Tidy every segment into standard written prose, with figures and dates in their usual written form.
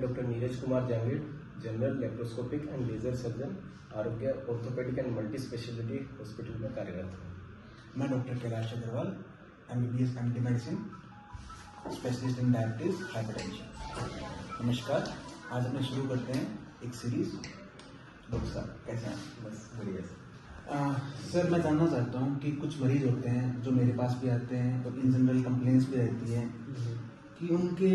मैं doctor Neeraj Kumar Jangid, general laparoscopic and laser surgeon, Arogya orthopaedic and multi speciality hospital में कार्यरत हूँ। मैं doctor Kailash Agarwal, MBBS family medicine, specialist in diabetes hypertension. नमस्कार, आज अपने शुरू करते हैं एक सीरीज। डॉक्टर साहब कैसे हैं? बस बढ़िया सर। सर मैं जानना चाहता हूँ कि कुछ मरीज होते हैं जो मेरे पास भी आते हैं और इन जनरल कंप्लेंट्स भी रहती हैं कि उनके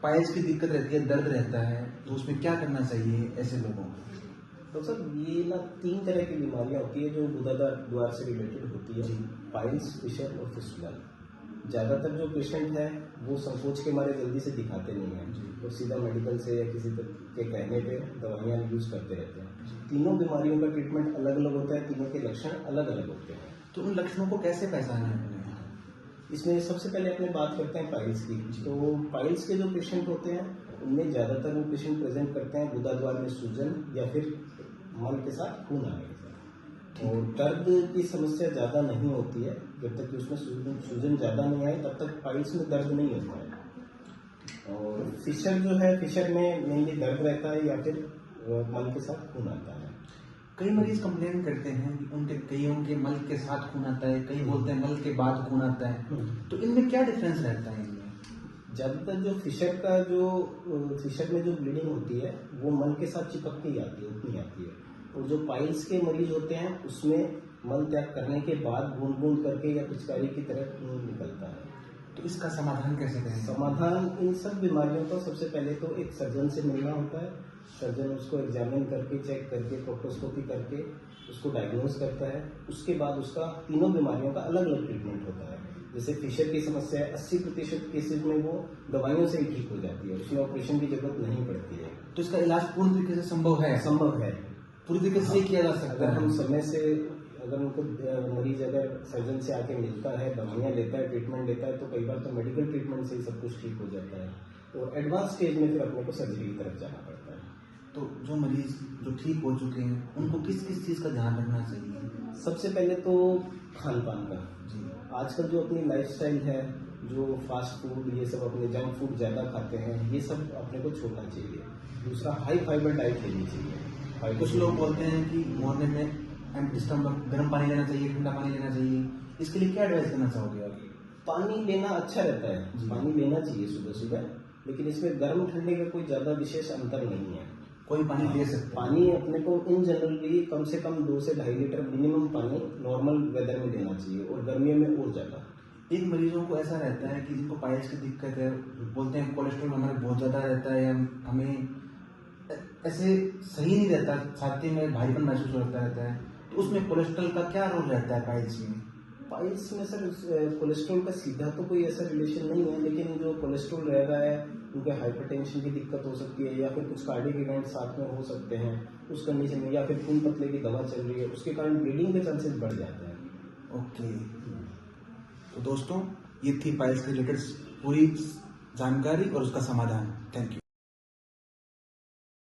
पाइल्स की दिक्कत रहती है, दर्द रहता है, तो उसमें क्या करना चाहिए ऐसे लोगों को? तो सर ये ना 3 तरह की बीमारियां होती है जो गुदादार द्वार से रिलेटेड होती है, पाइल्स, फिशर और फिस्टुला। ज़्यादातर जो पेशेंट है वो संकोच के मारे जल्दी से दिखाते नहीं हैं, तो सीधा मेडिकल से या किसी के कहने पे दवाइयाँ यूज़ करते रहते हैं। तीनों बीमारियों का ट्रीटमेंट अलग अलग होता है, तीनों के लक्षण अलग अलग होते हैं। तो उन लक्षणों को कैसे पहचाना है? इसमें सबसे पहले अपने बात करते हैं पाइल्स की। तो पाइल्स के जो पेशेंट होते हैं उनमें ज़्यादातर वो पेशेंट प्रेजेंट करते हैं गुदाद्वार में सूजन या फिर मल के साथ खून आने के साथ। और दर्द की समस्या ज़्यादा नहीं होती है, जब तक कि उसमें सूजन ज़्यादा नहीं आए तब तक पाइल्स में दर्द नहीं होता है। और फिशर जो है, फिशर में मेनली दर्द रहता है या फिर मल के साथ खून आता है। कई मरीज कंप्लेन करते हैं कि कईयों के मल के साथ खून आता है, कई बोलते हैं मल के बाद खून आता है, तो इनमें क्या डिफरेंस रहता है? इनमें ज़्यादातर जो फिशर में जो ब्लीडिंग होती है वो मल के साथ चिपक के ही आती है, उतनी आती है। और जो पाइल्स के मरीज होते हैं उसमें मल त्याग करने के बाद बूंद बूंद करके या पिचकारी की तरह खून निकलता है। तो इसका समाधान कैसे करें? समाधान इन सब बीमारियों का सबसे पहले तो एक सर्जन से मिलना होता है। सर्जन उसको एग्जामिन करके, चेक करके, प्रोक्टोस्कोपी करके उसको डायग्नोज करता है। उसके बाद उसका तीनों बीमारियों का अलग अलग ट्रीटमेंट होता है। जैसे फिशर की समस्या है, 80% केसेज में वो दवाइयों से ही ठीक हो जाती है, उसमें ऑपरेशन की जरूरत नहीं पड़ती है। तो इसका इलाज पूर्ण तरीके से संभव है? संभव है, पूरी तरीके से किया जा सकता अगर है। हम समय से, अगर उनको मरीज अगर सर्जन से आके मिलता है, दवाइयाँ लेता है, ट्रीटमेंट लेता है, तो कई बार तो मेडिकल ट्रीटमेंट से ही सब कुछ ठीक हो जाता है। और एडवांस स्टेज में फिर अपने को सर्जरी की तरफ जाना पड़ता है। तो जो मरीज जो ठीक हो चुके हैं उनको किस किस चीज़ का ध्यान रखना चाहिए? सबसे पहले तो खान पान का। जी, आजकल जो अपनी लाइफस्टाइल है, जो फास्ट फूड, ये सब अपने जंक फूड ज़्यादा खाते हैं, ये सब अपने को छोड़ना चाहिए। दूसरा, हाई फाइबर डाइट लेनी चाहिए। कुछ लोग बोलते हैं कि मॉर्निंग में एम्प्टी स्टमक गर्म पानी लेना चाहिए, ठंडा पानी लेना चाहिए, इसके लिए क्या एडवाइस देना चाहोगे आप? पानी लेना अच्छा रहता है, पानी लेना चाहिए सुबह सुबह, लेकिन इसमें गर्म ठंडे का कोई ज़्यादा विशेष अंतर नहीं है। कोई पानी ले सकता है? पानी अपने को इन जनरली कम से कम 2 से 2.5 लीटर मिनिमम पानी नॉर्मल वेदर में लेना चाहिए, और गर्मियों में और ज़्यादा। इन मरीजों को ऐसा रहता है कि जिनको पाइल्स की दिक्कत है, बोलते हैं कोलेस्ट्रॉल हमारा बहुत ज़्यादा रहता है, हमें ऐसे सही नहीं रहता, छाती में भारीपन महसूस होता रहता है, तो उसमें कोलेस्ट्रॉल का क्या रोल रहता है पाइल्स में? पाइल्स में सर कोलेस्ट्रॉल का सीधा तो कोई ऐसा रिलेशन नहीं है, लेकिन जो कोलेस्ट्रॉल रह रहा है उनके हाइपरटेंशन की दिक्कत हो सकती है, या फिर कुछ कार्डियक इवेंट साथ में हो सकते हैं उस कंडीशन में, या फिर खून पतले की दवा चल रही है, उसके कारण ब्लीडिंग के चांसेस बढ़ जाते हैं। ओके, तो दोस्तों ये थी पाइल्स के रिलेटेड पूरी जानकारी और उसका समाधान। Thank you.